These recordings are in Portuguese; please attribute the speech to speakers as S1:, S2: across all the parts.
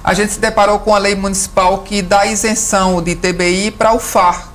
S1: a gente se deparou com a lei municipal que dá isenção de ITBI para o FAR.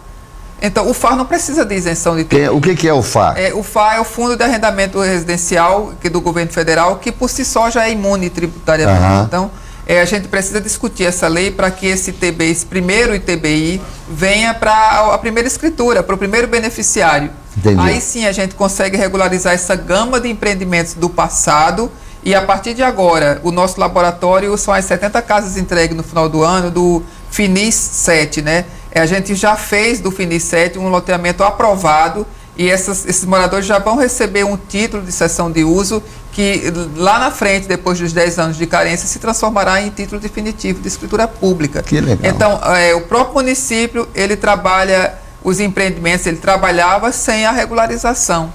S1: Então, o FAR não precisa de isenção de ITBI.
S2: O que é o FAR?
S1: O FAR é o Fundo de Arrendamento Residencial do governo federal, que por si só já é imune tributariamente. Então, a gente precisa discutir essa lei para que esse ITBI, esse primeiro ITBI, venha para a primeira escritura, para o primeiro beneficiário.
S2: Entendi.
S1: Aí sim a gente consegue regularizar essa gama de empreendimentos do passado. E a partir de agora, o nosso laboratório são as 70 casas entregues no final do ano do Finis 7, né? A gente já fez do Finis 7 um loteamento aprovado e esses moradores já vão receber um título de cessão de uso que lá na frente, depois dos 10 anos de carência, se transformará em título definitivo de escritura pública.
S2: Que legal.
S1: Então, o próprio município, ele trabalha os empreendimentos, ele trabalhava sem a regularização.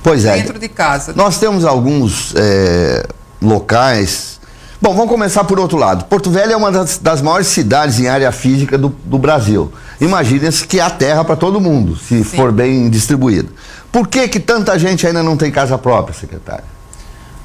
S2: Pois é.
S1: Dentro de casa.
S2: Nós temos alguns locais. Bom, vamos começar por outro lado. Porto Velho é uma das maiores cidades em área física do Brasil. Imagine-se que há terra para todo mundo, se for bem distribuído. Por que tanta gente ainda não tem casa própria, secretário?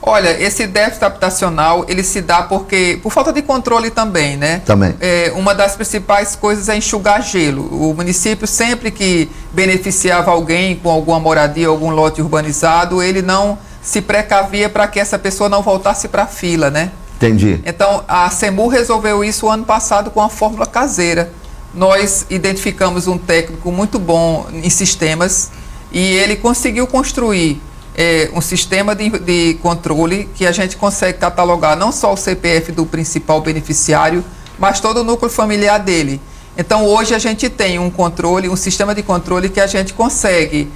S1: Olha, esse déficit habitacional, ele se dá por falta de controle também, né?
S2: Também.
S1: Uma das principais coisas é enxugar gelo. O município, sempre que beneficiava alguém com alguma moradia, algum lote urbanizado, ele não se precavia para que essa pessoa não voltasse para a fila, né?
S2: Entendi.
S1: Então, a CEMUR resolveu isso o ano passado com a fórmula caseira. Nós identificamos um técnico muito bom em sistemas e ele conseguiu construir um sistema de controle que a gente consegue catalogar não só o CPF do principal beneficiário, mas todo o núcleo familiar dele. Então, hoje a gente tem um sistema de controle que a gente consegue,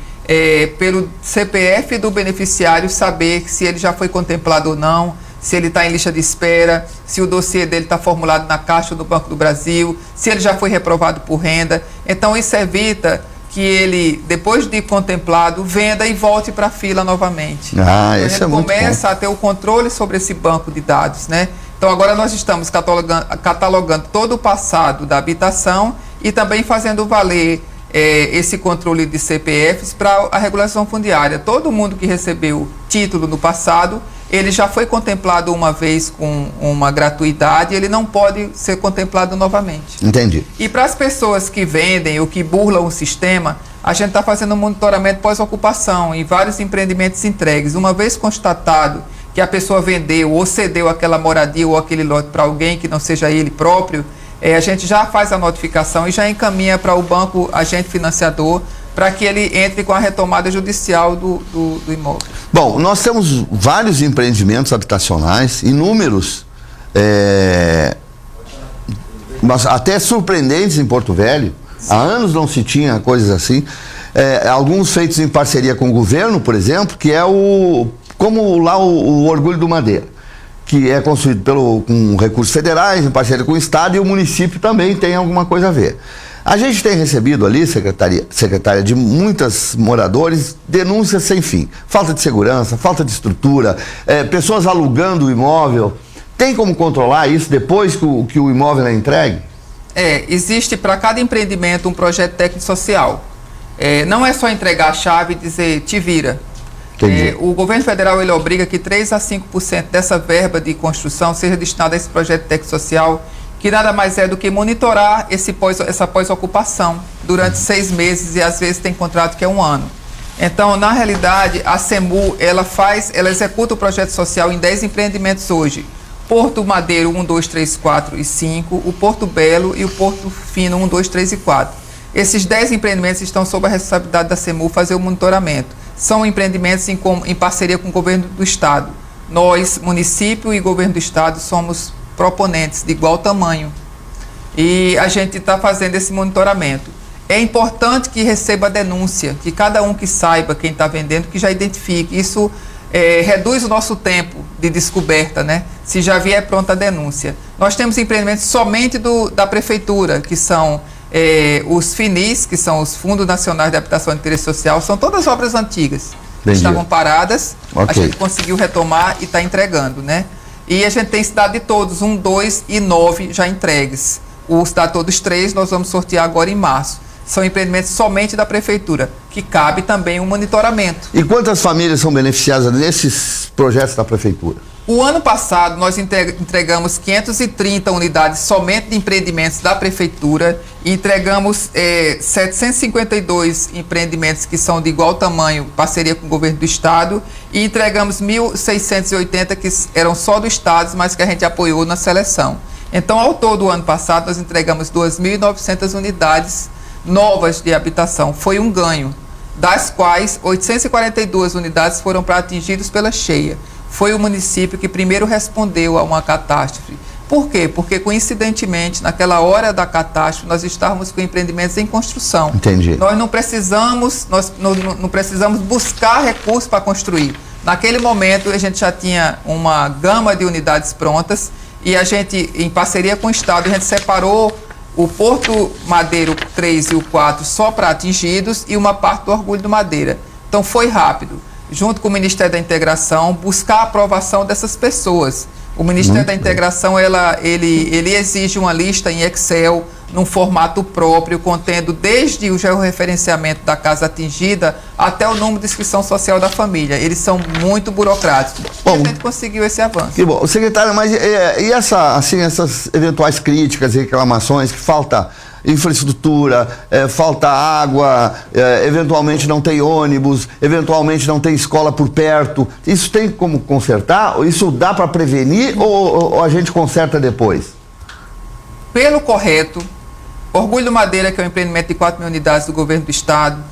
S1: pelo CPF do beneficiário, saber se ele já foi contemplado ou não, se ele está em lista de espera, se o dossiê dele está formulado na Caixa ou no Banco do Brasil, se ele já foi reprovado por renda. Então, isso evita que ele, depois de contemplado, venda e volte para a fila novamente.
S2: Isso
S1: a gente
S2: é muito
S1: começa a ter o controle sobre esse banco de dados, né? Então, agora nós estamos catalogando todo o passado da habitação e também fazendo valer esse controle de CPFs para a regulação fundiária. Todo mundo que recebeu título no passado, ele já foi contemplado uma vez com uma gratuidade, ele não pode ser contemplado novamente.
S2: Entendi.
S1: E para as pessoas que vendem ou que burlam o sistema, a gente está fazendo um monitoramento pós-ocupação em vários empreendimentos entregues. Uma vez constatado que a pessoa vendeu ou cedeu aquela moradia ou aquele lote para alguém que não seja ele próprio, a gente já faz a notificação e já encaminha para o banco agente financiador para que ele entre com a retomada judicial do imóvel.
S2: Bom, nós temos vários empreendimentos habitacionais, inúmeros, mas até surpreendentes em Porto Velho. Sim. Há anos não se tinha coisas assim. Alguns feitos em parceria com o governo, por exemplo, que é como lá o Orgulho do Madeira, que é construído com recursos federais, em parceria com o Estado, e o município também tem alguma coisa a ver. A gente tem recebido ali, secretária, de muitos moradores, denúncias sem fim. Falta de segurança, falta de estrutura, pessoas alugando o imóvel. Tem como controlar isso depois que o imóvel é entregue?
S1: Existe para cada empreendimento um projeto técnico-social. Não é só entregar a chave e dizer, te vira. O governo federal ele obriga que 3 a 5% dessa verba de construção seja destinada a esse projeto técnico-social, que nada mais é do que monitorar essa pós-ocupação durante 6 meses e às vezes tem contrato que é 1 ano. Então, na realidade, a CEMUR, ela executa o projeto social em 10 empreendimentos hoje. Porto Madeiro 1, 2, 3, 4 e 5, o Porto Belo e o Porto Fino 1, 2, 3 e 4. Esses 10 empreendimentos estão sob a responsabilidade da CEMUR fazer o monitoramento. São empreendimentos em parceria com o governo do Estado. Nós, município e governo do Estado, somos proponentes de igual tamanho. E a gente está fazendo esse monitoramento. É importante que receba a denúncia, que cada um que saiba quem está vendendo, que já identifique. Isso reduz o nosso tempo de descoberta, né? Se já vier pronta a denúncia. Nós temos empreendimentos somente da Prefeitura, que são os FINIs, que são os Fundos Nacionais de Habitação de Interesse Social, são todas obras antigas.
S2: Entendi.
S1: Estavam paradas,
S2: Okay.
S1: A gente conseguiu retomar e está entregando, né? E a gente tem cidade de todos, 1, 2 e 9 já entregues. O cidade todos 3 nós vamos sortear agora em março. São empreendimentos somente da Prefeitura, que cabe também um monitoramento.
S2: E quantas famílias são beneficiadas nesses projetos da Prefeitura?
S1: O ano passado, nós entregamos 530 unidades somente de empreendimentos da Prefeitura e entregamos 752 empreendimentos que são de igual tamanho, parceria com o Governo do Estado, e entregamos 1.680 que eram só do Estado, mas que a gente apoiou na seleção. Então, ao todo, o ano passado, nós entregamos 2.900 unidades novas de habitação. Foi um ganho, das quais 842 unidades foram para atingidos pela cheia. Foi o município que primeiro respondeu a uma catástrofe. Por quê? Porque, coincidentemente, naquela hora da catástrofe, nós estávamos com empreendimentos em construção.
S2: Entendi.
S1: Nós não precisamos buscar recursos para construir. Naquele momento, a gente já tinha uma gama de unidades prontas e a gente, em parceria com o Estado, a gente separou o Porto Madeiro 3 e o 4 só para atingidos e uma parte do Orgulho do Madeira. Então, foi rápido. Junto com o Ministério da Integração, buscar a aprovação dessas pessoas. O Ministério da Integração, ele exige uma lista em Excel, num formato próprio, contendo desde o georreferenciamento da casa atingida até o número de inscrição social da família. Eles são muito burocráticos. Bom, e a gente conseguiu esse avanço.
S2: Que bom. Secretário, mas e essas eventuais críticas e reclamações que falta infraestrutura, falta água, eventualmente não tem ônibus, eventualmente não tem escola por perto. Isso tem como consertar? Isso dá para prevenir ou a gente conserta depois?
S1: Pelo correto, Orgulho do Madeira, que é um empreendimento de 4.000 unidades do Governo do Estado,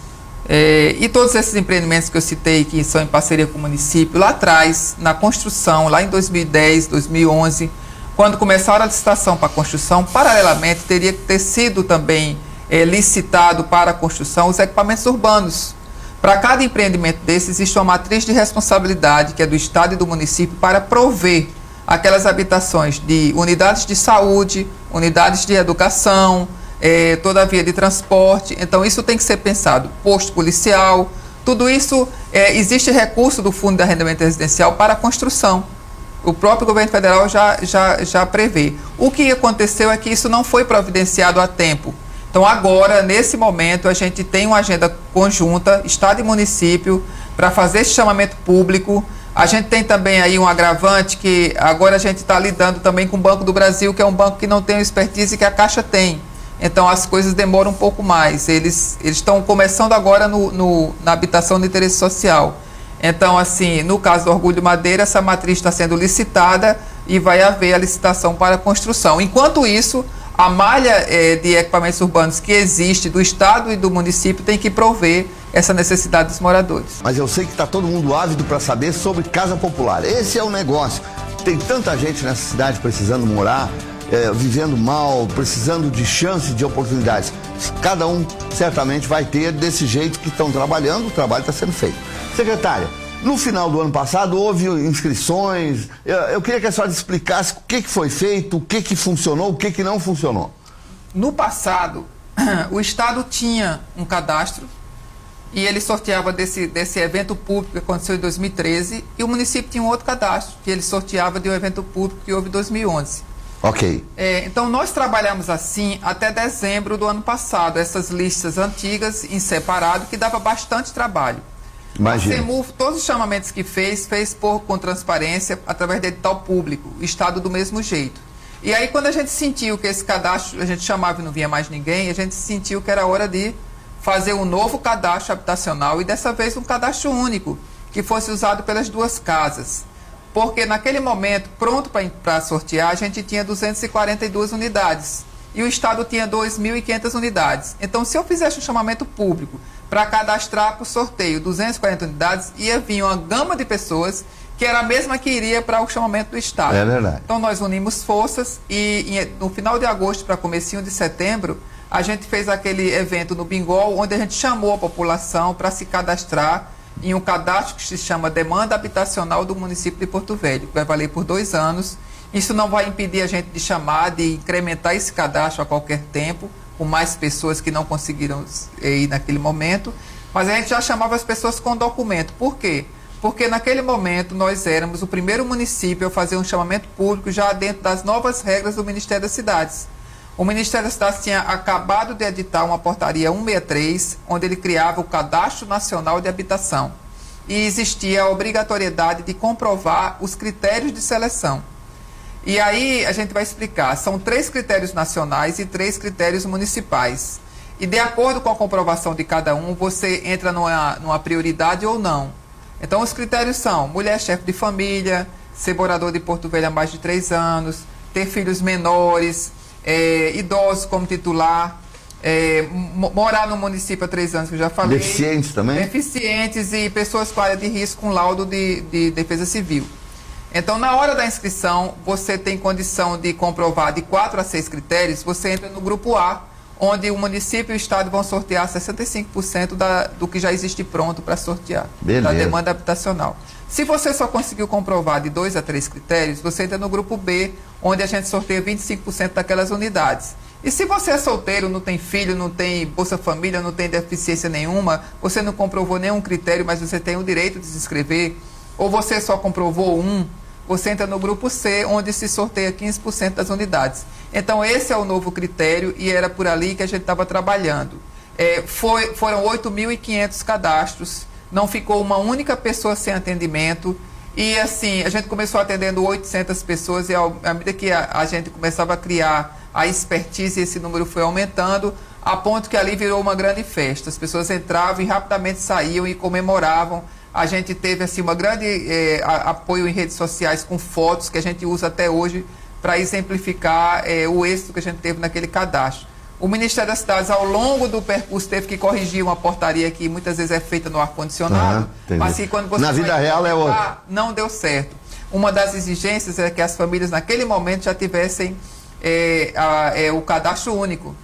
S1: e todos esses empreendimentos que eu citei, que são em parceria com o município, lá atrás, na construção, lá em 2010, 2011, quando começaram a licitação para a construção, paralelamente teria que ter sido também licitado para a construção os equipamentos urbanos. Para cada empreendimento desse, existe uma matriz de responsabilidade, que é do Estado e do município, para prover aquelas habitações de unidades de saúde, unidades de educação, toda a via de transporte. Então, isso tem que ser pensado. Posto policial, tudo isso, existe recurso do Fundo de Arrendamento Residencial para a construção. O próprio governo federal já prevê. O que aconteceu é que isso não foi providenciado a tempo. Então, agora, nesse momento, a gente tem uma agenda conjunta, Estado e município, para fazer esse chamamento público. A gente tem também aí um agravante que agora a gente está lidando também com o Banco do Brasil, que é um banco que não tem a expertise que a Caixa tem. Então, as coisas demoram um pouco mais. Eles estão começando agora na habitação de interesse social. Então, assim, no caso do Orgulho Madeira, essa matriz está sendo licitada e vai haver a licitação para a construção. Enquanto isso, a malha de equipamentos urbanos que existe do Estado e do município tem que prover essa necessidade dos moradores.
S2: Mas eu sei que está todo mundo ávido para saber sobre Casa Popular. Esse é o negócio. Tem tanta gente nessa cidade precisando morar, vivendo mal, precisando de chance, de oportunidades. Cada um certamente vai ter desse jeito que estão trabalhando, o trabalho está sendo feito. Secretária, no final do ano passado houve inscrições, eu queria que a senhora explicasse o que foi feito, o que funcionou, o que não funcionou.
S1: No passado, o Estado tinha um cadastro e ele sorteava desse evento público que aconteceu em 2013 e o município tinha um outro cadastro que ele sorteava de um evento público que houve em 2011.
S2: Ok.
S1: Então, nós trabalhamos assim até dezembro do ano passado, essas listas antigas em separado, que dava bastante trabalho.
S2: Imagina.
S1: A CEMUF, todos os chamamentos que fez com transparência, através de edital público, o Estado do mesmo jeito. E aí, quando a gente sentiu que esse cadastro, a gente chamava e não vinha mais ninguém, a gente sentiu que era hora de fazer um novo cadastro habitacional e dessa vez um cadastro único, que fosse usado pelas duas casas. Porque naquele momento, pronto para sortear, a gente tinha 242 unidades e o Estado tinha 2.500 unidades. Então, se eu fizesse um chamamento público para cadastrar para o sorteio 240 unidades, ia vir uma gama de pessoas que era a mesma que iria para o chamamento do Estado.
S2: É verdade.
S1: Então, nós unimos forças e no final de agosto para comecinho de setembro, a gente fez aquele evento no Bingol, onde a gente chamou a população para se cadastrar em um cadastro que se chama Demanda Habitacional do município de Porto Velho, que vai valer por 2 anos. Isso não vai impedir a gente de chamar, de incrementar esse cadastro a qualquer tempo, com mais pessoas que não conseguiram ir naquele momento, mas a gente já chamava as pessoas com documento. Por quê? Porque naquele momento nós éramos o primeiro município a fazer um chamamento público já dentro das novas regras do Ministério das Cidades. O Ministério das Cidades tinha acabado de editar uma portaria 163, onde ele criava o Cadastro Nacional de Habitação. e existia a obrigatoriedade de comprovar os critérios de seleção. E aí a gente vai explicar, são 3 critérios nacionais e 3 critérios municipais. E de acordo com a comprovação de cada um, você entra numa prioridade ou não. Então os critérios são mulher chefe de família, ser morador de Porto Velho há mais de 3 anos, ter filhos menores, idosos como titular, morar no município há 3 anos, que eu já falei.
S2: Deficientes também?
S1: Deficientes e pessoas com área de risco com laudo de defesa civil. Então, na hora da inscrição, você tem condição de comprovar de 4 a 6 critérios, você entra no grupo A, onde o município e o estado vão sortear 65% do que já existe pronto para sortear, da demanda habitacional. Se você só conseguiu comprovar de 2 a 3 critérios, você entra no grupo B, onde a gente sorteia 25% daquelas unidades. E se você é solteiro, não tem filho, não tem Bolsa Família, não tem deficiência nenhuma, você não comprovou nenhum critério, mas você tem o direito de se inscrever, ou você só comprovou você entra no grupo C, onde se sorteia 15% das unidades. Então, esse é o novo critério e era por ali que a gente estava trabalhando. Foram 8.500 cadastros, não ficou uma única pessoa sem atendimento. E, assim, a gente começou atendendo 800 pessoas e, à medida que a gente começava a criar a expertise, esse número foi aumentando, a ponto que ali virou uma grande festa. As pessoas entravam e rapidamente saíam e comemoravam. A gente teve assim, uma grande apoio em redes sociais com fotos que a gente usa até hoje para exemplificar o êxito que a gente teve naquele cadastro. O Ministério das Cidades, ao longo do percurso, teve que corrigir uma portaria que muitas vezes é feita no ar-condicionado, mas que quando você
S2: na vida real é outra.
S1: Não deu certo. Uma das exigências é que as famílias naquele momento já tivessem o cadastro único.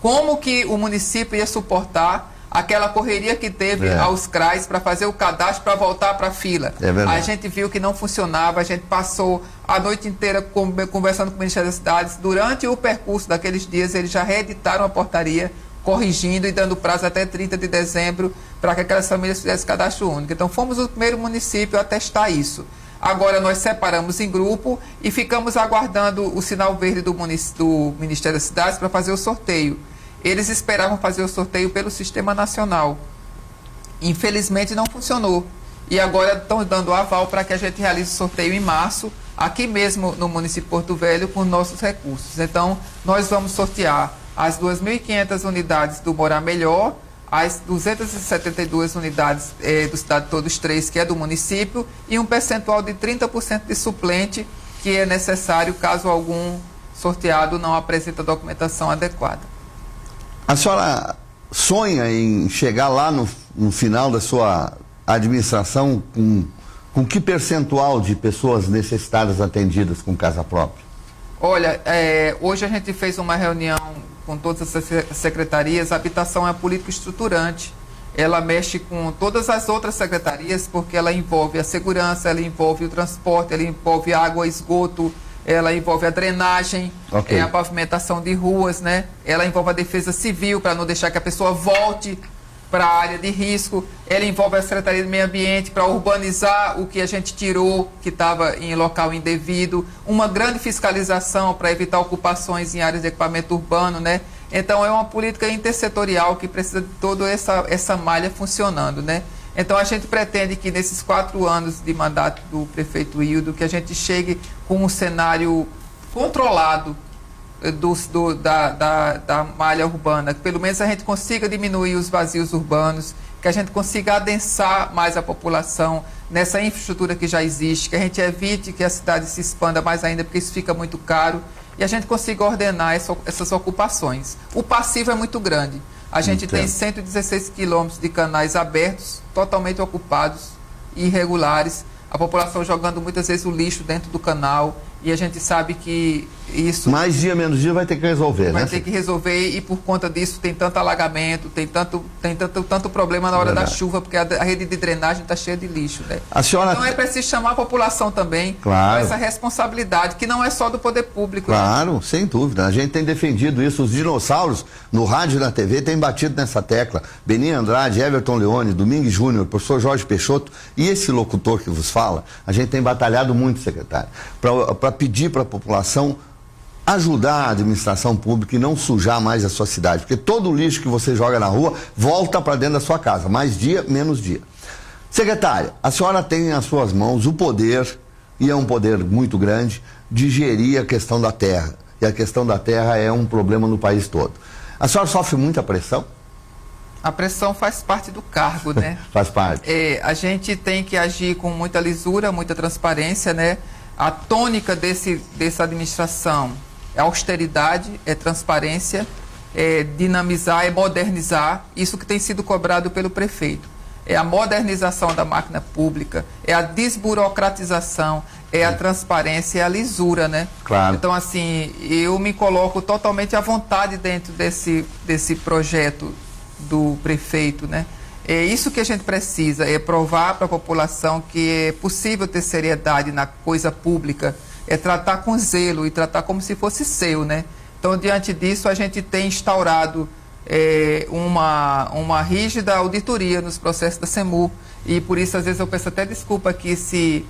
S1: Como que o município ia suportar aquela correria que teve aos CRAs para fazer o cadastro para voltar para a fila? A gente viu que não funcionava, a gente passou a noite inteira conversando com o Ministério das Cidades. Durante o percurso daqueles dias, eles já reeditaram a portaria, corrigindo e dando prazo até 30 de dezembro para que aquelas famílias fizessem cadastro único. Então, fomos o primeiro município a testar isso. Agora, nós separamos em grupo e ficamos aguardando o sinal verde do Ministério das Cidades para fazer o sorteio. Eles esperavam fazer o sorteio pelo Sistema Nacional. Infelizmente não funcionou. E agora estão dando aval para que a gente realize o sorteio em março, aqui mesmo no município de Porto Velho, com nossos recursos. Então, nós vamos sortear as 2.500 unidades do Morar Melhor, as 272 unidades do Cidade Todos 3, que é do município, e um percentual de 30% de suplente, que é necessário caso algum sorteado não apresente a documentação adequada.
S2: A senhora sonha em chegar lá no final da sua administração com que percentual de pessoas necessitadas atendidas com casa própria?
S1: Olha, hoje a gente fez uma reunião com todas as secretarias. A habitação é uma política estruturante. Ela mexe com todas as outras secretarias, porque ela envolve a segurança, ela envolve o transporte, ela envolve água, esgoto, ela envolve a drenagem, a pavimentação de ruas, né? Ela envolve a defesa civil, para não deixar que a pessoa volte para a área de risco. Ela envolve a Secretaria do Meio Ambiente para urbanizar o que a gente tirou, que estava em local indevido. Uma grande fiscalização para evitar ocupações em áreas de equipamento urbano, né? Então, é uma política intersetorial que precisa de toda essa malha funcionando, né? Então, a gente pretende que nesses 4 anos de mandato do prefeito Hildo, que a gente chegue com um cenário controlado da malha urbana, que pelo menos a gente consiga diminuir os vazios urbanos, que a gente consiga adensar mais a população nessa infraestrutura que já existe, que a gente evite que a cidade se expanda mais ainda, porque isso fica muito caro, e a gente consiga ordenar essas ocupações. O passivo é muito grande. A gente tem 116 quilômetros de canais abertos, totalmente ocupados, irregulares, a população jogando muitas vezes o lixo dentro do canal, e a gente sabe que isso...
S2: Mais dia, menos dia vai ter que resolver, né?
S1: Vai ter que resolver, e por conta disso tem tanto alagamento, tem tanto problema na hora da chuva, porque a rede de drenagem está cheia de lixo, né? Então é preciso chamar a população também com essa responsabilidade, que não é só do poder público.
S2: Claro, né? Sem dúvida. A gente tem defendido isso. Os dinossauros, no rádio e na TV, têm batido nessa tecla. Beninha Andrade, Everton Leone, Domingues Júnior, professor Jorge Peixoto e esse locutor que vos fala, a gente tem batalhado muito, secretário, para pedir para a população ajudar a administração pública e não sujar mais a sua cidade, porque todo o lixo que você joga na rua volta para dentro da sua casa, mais dia, menos dia. Secretária, a senhora tem nas suas mãos o poder, e é um poder muito grande, de gerir a questão da terra. E a questão da terra é um problema no país todo. A senhora sofre muita pressão?
S1: A pressão faz parte do cargo, né?
S2: Faz parte.
S1: A gente tem que agir com muita lisura, muita transparência, né? A tônica dessa administração é austeridade, é transparência, é dinamizar, é modernizar. Isso que tem sido cobrado pelo prefeito. É a modernização da máquina pública, é a desburocratização, é a transparência, é a lisura, né?
S2: Claro.
S1: Então, assim, eu me coloco totalmente à vontade dentro desse projeto do prefeito, né? É isso que a gente precisa, é provar para a população que é possível ter seriedade na coisa pública, é tratar com zelo e tratar como se fosse seu, né? Então, diante disso, a gente tem instaurado uma rígida auditoria nos processos da SEMU, e por isso às vezes eu peço até desculpa aqui se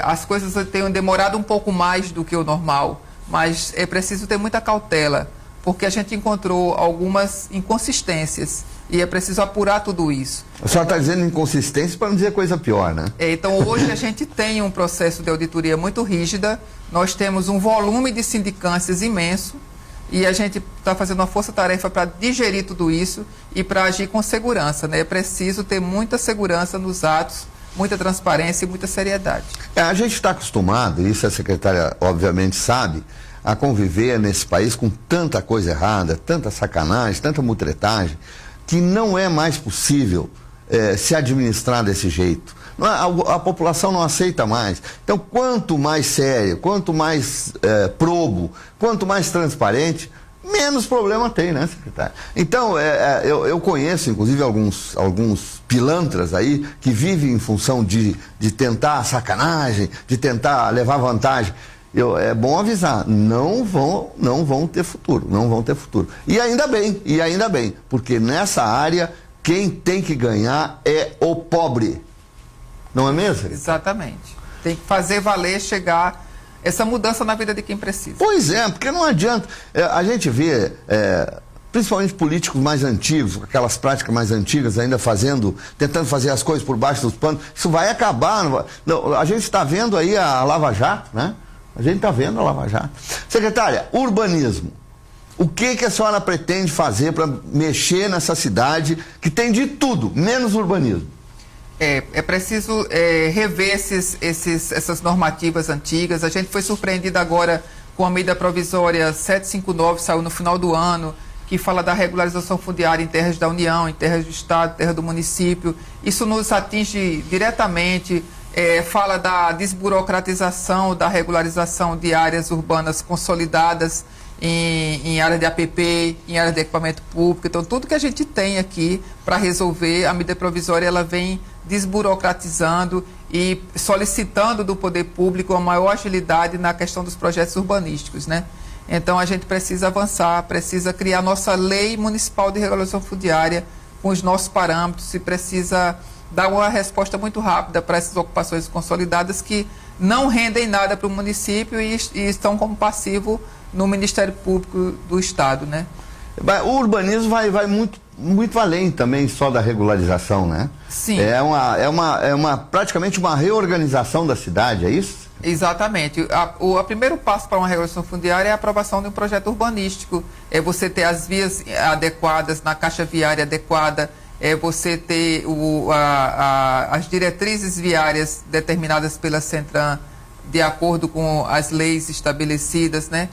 S1: as coisas tenham demorado um pouco mais do que o normal, mas é preciso ter muita cautela, porque a gente encontrou algumas inconsistências e é preciso apurar tudo isso.
S2: A senhora está dizendo inconsistência para não dizer coisa pior, né?
S1: Então hoje a gente tem um processo de auditoria muito rígida, nós temos um volume de sindicâncias imenso, e a gente está fazendo uma força-tarefa para digerir tudo isso e para agir com segurança, né? É preciso ter muita segurança nos atos, muita transparência e muita seriedade.
S2: A gente está acostumado, e isso a secretária obviamente sabe, a conviver nesse país com tanta coisa errada, tanta sacanagem, tanta mutretagem, que não é mais possível se administrar desse jeito. A população não aceita mais. Então, quanto mais sério, quanto mais probo, quanto mais transparente, menos problema tem, né, secretário? Então, eu conheço, inclusive, alguns pilantras aí que vivem em função de tentar sacanagem, de tentar levar vantagem. É bom avisar, não vão ter futuro, não vão ter futuro. E ainda bem, porque nessa área, quem tem que ganhar é o pobre. Não é mesmo?
S1: Exatamente. Tem que fazer valer, chegar essa mudança na vida de quem precisa.
S2: Pois é, porque não adianta. A gente vê, principalmente políticos mais antigos, aquelas práticas mais antigas, ainda tentando fazer as coisas por baixo dos panos. Isso vai acabar. Não, a gente está vendo aí a Lava Jato, né? A gente está vendo a Lava Jato. Secretária, urbanismo. O que a senhora pretende fazer para mexer nessa cidade que tem de tudo, menos urbanismo?
S1: É preciso rever essas normativas antigas. A gente foi surpreendido agora com a medida provisória 759, saiu no final do ano, que fala da regularização fundiária em terras da União, em terras do Estado, terras do município. Isso nos atinge diretamente, fala da desburocratização, da regularização de áreas urbanas consolidadas em área de APP, em área de equipamento público. Então, tudo que a gente tem aqui para resolver, a medida provisória ela vem desburocratizando e solicitando do poder público uma maior agilidade na questão dos projetos urbanísticos, né? Então, a gente precisa avançar, precisa criar nossa lei municipal de regularização fundiária com os nossos parâmetros e precisa dar uma resposta muito rápida para essas ocupações consolidadas que não rendem nada para o município e estão como passivo no Ministério Público do Estado, né?
S2: O urbanismo vai muito além também só da regularização, né?
S1: Sim.
S2: Praticamente uma reorganização da cidade, é isso?
S1: Exatamente. O primeiro passo para uma regularização fundiária é a aprovação de um projeto urbanístico. É você ter as vias adequadas, na caixa viária adequada, é você ter as diretrizes viárias determinadas pela Centram de acordo com as leis estabelecidas, né?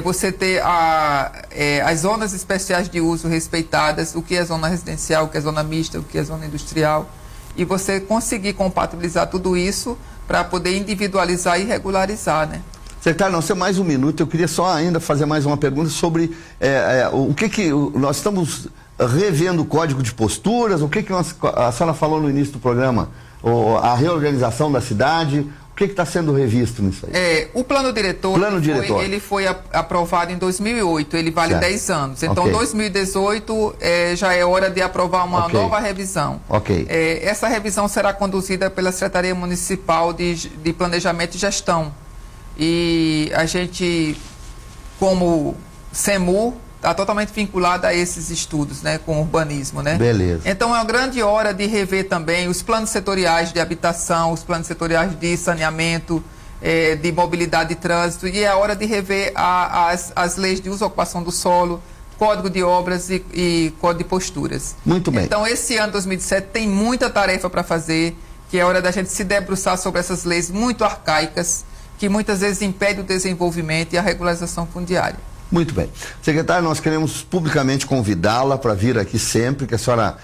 S1: Você ter as zonas especiais de uso respeitadas, o que é zona residencial, o que é zona mista, o que é zona industrial, e você conseguir compatibilizar tudo isso para poder individualizar e regularizar, né?
S2: Secretário, nós temos mais um minuto, eu queria só ainda fazer mais uma pergunta sobre o que nós estamos revendo o código de posturas, o que a senhora falou no início do programa, a reorganização da cidade. O que está sendo revisto nisso aí?
S1: O plano diretor, ele foi aprovado em 2008, ele vale 10 anos. Então, 2018 já é hora de aprovar uma nova revisão. Essa revisão será conduzida pela Secretaria Municipal de Planejamento e Gestão. E a gente, como SEMU, está totalmente vinculada a esses estudos, né, com o urbanismo, né?
S2: Beleza.
S1: Então é uma grande hora de rever também os planos setoriais de habitação, os planos setoriais de saneamento, de mobilidade e trânsito, e é a hora de rever as leis de uso e ocupação do solo, Código de Obras e Código de Posturas.
S2: Muito bem.
S1: Então esse ano 2017 tem muita tarefa para fazer, que é hora da gente se debruçar sobre essas leis muito arcaicas, que muitas vezes impedem o desenvolvimento e a regularização fundiária.
S2: Muito bem. Secretário, nós queremos publicamente convidá-la para vir aqui sempre, que a senhora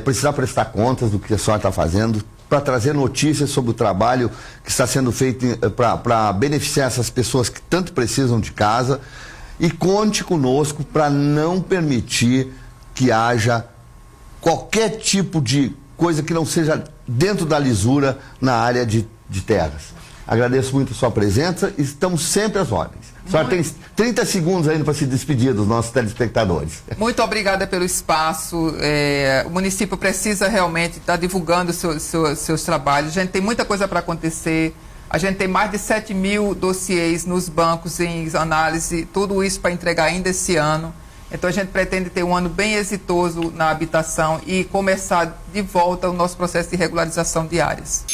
S2: precisar prestar contas do que a senhora está fazendo, para trazer notícias sobre o trabalho que está sendo feito para beneficiar essas pessoas que tanto precisam de casa. E conte conosco para não permitir que haja qualquer tipo de coisa que não seja dentro da lisura na área de terras. Agradeço muito a sua presença e estamos sempre às ordens. A senhora tem 30 segundos ainda para se despedir dos nossos telespectadores.
S1: Muito obrigada pelo espaço. O município precisa realmente estar divulgando seus trabalhos. A gente tem muita coisa para acontecer. A gente tem mais de 7 mil dossiês nos bancos em análise, tudo isso para entregar ainda esse ano. Então a gente pretende ter um ano bem exitoso na habitação e começar de volta o nosso processo de regularização de áreas.